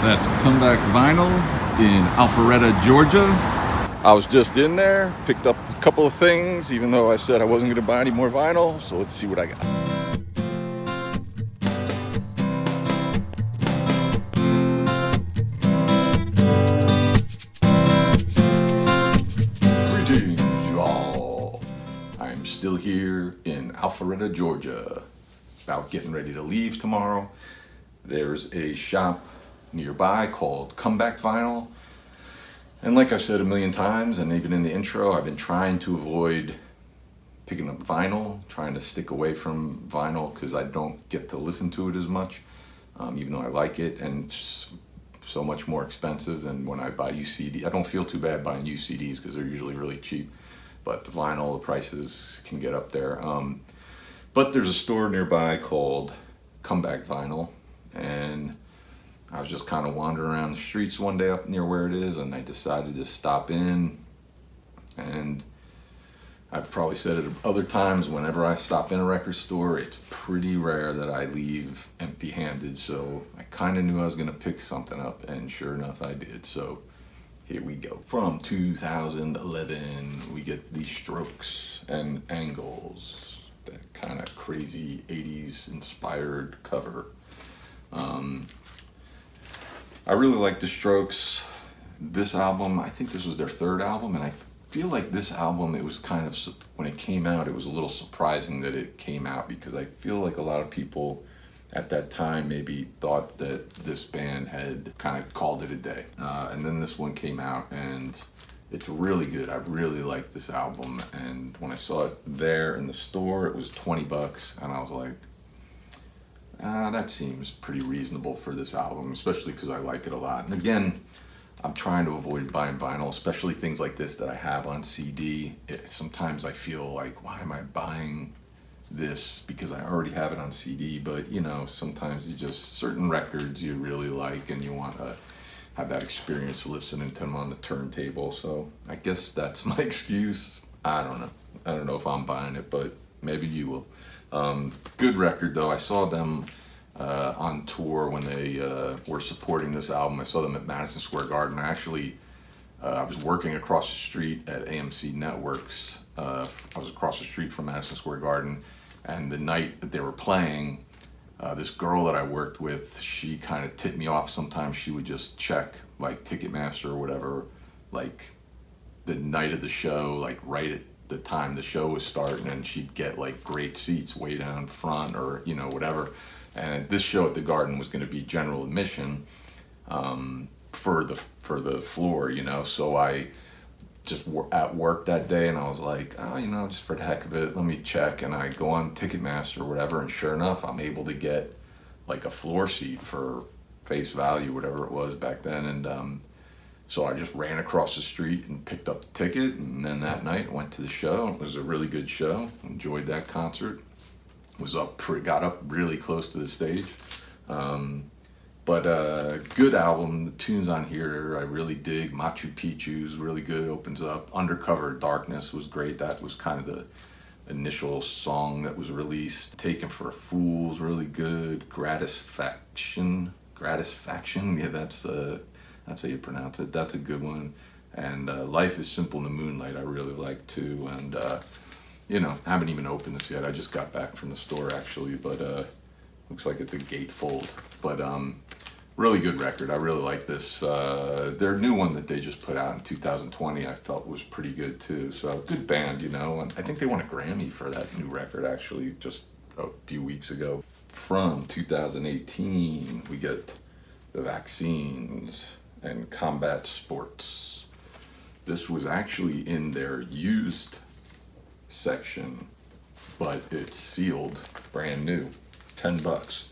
That's Comeback Vinyl in Alpharetta, Georgia. I was just in there, picked up a couple of things, even though I said I wasn't going to buy any more vinyl. So let's see what I got. Greetings, y'all. I'm still here in Alpharetta, Georgia. About getting ready to leave tomorrow. There's a shop nearby called Comeback Vinyl. And like I've said a million times, and even in the intro, I've been trying to avoid picking up vinyl, trying to stick away from vinyl because I don't get to listen to it as much, even though I like it, and it's so much more expensive than when I buy UCD. I don't feel too bad buying UCDs because they're usually really cheap, but the vinyl, the prices can get up there. But there's a store nearby called Comeback Vinyl, and I was just kind of wandering around the streets one day up near where it is, and I decided to stop in. And I've probably said it other times, whenever I stop in a record store, it's pretty rare that I leave empty-handed. So I kind of knew I was going to pick something up, and sure enough, I did. So here we go. From 2011, we get The Strokes and Angles, that kind of crazy 80s inspired cover. I really like The Strokes. This album, I think this was their third album, and I feel like this album, it was kind of, when it came out, it was a little surprising that it came out, because I feel like a lot of people at that time maybe thought that this band had kind of called it a day. And then this one came out, and it's really good. I really like this album, and when I saw it there in the store, it was $20, and I was like, that seems pretty reasonable for this album, especially because I like it a lot. And again, I'm trying to avoid buying vinyl, especially things like this that I have on CD. Sometimes I feel like, why am I buying this? Because I already have it on CD. But, you know, sometimes you just, certain records you really like and you want to have that experience listening to them on the turntable. So I guess that's my excuse. I don't know. I don't know if I'm buying it, but maybe you will. Good record though. I saw them on tour when they were supporting this album. I saw them at Madison Square Garden. I was working across the street at AMC Networks. I was across the street from Madison Square Garden, and the night that they were playing, this girl that I worked with, she kind of tipped me off. Sometimes she would just check like Ticketmaster or whatever, like the night of the show, like right at the time the show was starting, and she'd get like great seats way down front, or you know, whatever. And this show at the Garden was going to be general admission for the floor, you know. So I just at work that day, and I was like, oh, you know, just for the heck of it, let me check. And I go on Ticketmaster or whatever, and sure enough, I'm able to get like a floor seat for face value, whatever it was back then. And so I just ran across the street and picked up the ticket, and then that night went to the show. It was a really good show. Enjoyed that concert. Got up really close to the stage. But good album. The tunes on here I really dig. Machu Picchu's really good. Opens up. Undercover Darkness was great. That was kind of the initial song that was released. Taken for a Fool's really good. Gratisfaction. Yeah, that's how you pronounce it. That's a good one. And Life is Simple in the Moonlight I really like too. And you know, haven't even opened this yet. I just got back from the store actually, but looks like it's a gatefold. But really good record. I really like this. Their new one that they just put out in 2020 I felt was pretty good too. So good band, you know. And I think they won a Grammy for that new record actually just a few weeks ago. From 2018 we get The Vaccines and Combat Sports. This was actually in their used section, but it's sealed, brand new, $10.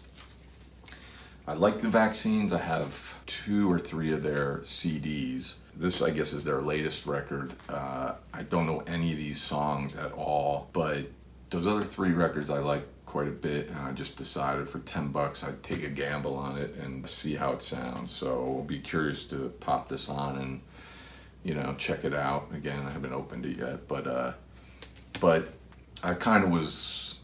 I like The Vaccines. I have 2 or 3 of their CDs. This, I guess, is their latest record. I don't know any of these songs at all, but those other 3 records I like quite a bit, and I just decided for $10 I'd take a gamble on it and see how it sounds. So I'll be curious to pop this on and, you know, check it out. Again, I haven't opened it yet, but I kind of was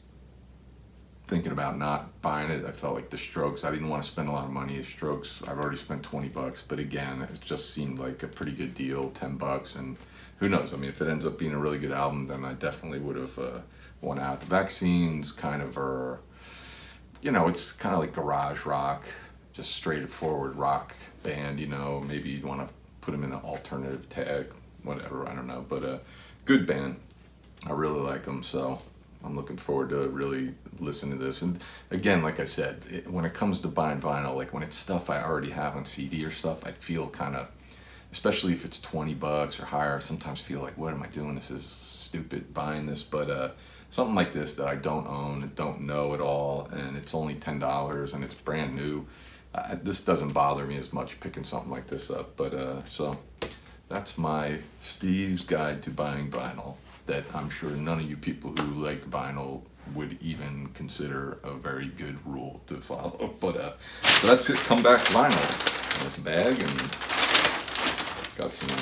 thinking about not buying it. I felt like the Strokes, I didn't want to spend a lot of money. The Strokes, I've already spent $20, but again, it just seemed like a pretty good deal, $10, and who knows? I mean, if it ends up being a really good album, then I definitely would have won out. The Vaccines kind of are, you know, it's kind of like garage rock, just straightforward rock band, you know. Maybe you'd want to put them in an alternative tag, whatever, I don't know. But good band. I really like them, so I'm looking forward to really listening to this. And again, like I said, when it comes to buying vinyl, like when it's stuff I already have on CD or stuff, I feel kind of, especially if it's $20 or higher, I sometimes feel like, what am I doing? This is stupid buying this. But something like this that I don't own and don't know at all, and it's only $10 and it's brand new, this doesn't bother me as much picking something like this up. But so that's my Steve's guide to buying vinyl, that I'm sure none of you people who like vinyl would even consider a very good rule to follow. But so that's it. Come back vinyl in this bag, and got some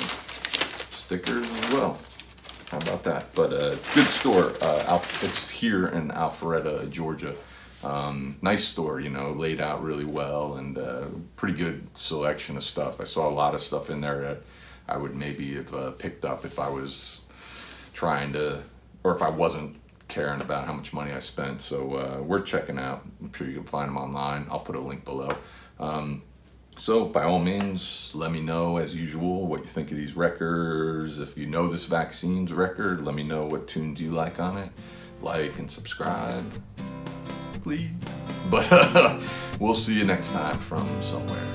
stickers as well. How about that? But good store. It's here in Alpharetta, Georgia. Nice store, you know, laid out really well, and pretty good selection of stuff. I saw a lot of stuff in there that I would maybe have picked up if I was trying to, or if I wasn't caring about how much money I spent. So we're checking out. I'm sure you can find them online. I'll put a link below. So by all means, let me know as usual what you think of these records. If you know this Vaccines record, let me know what tunes you like on it. Like and subscribe, please. But we'll see you next time from somewhere.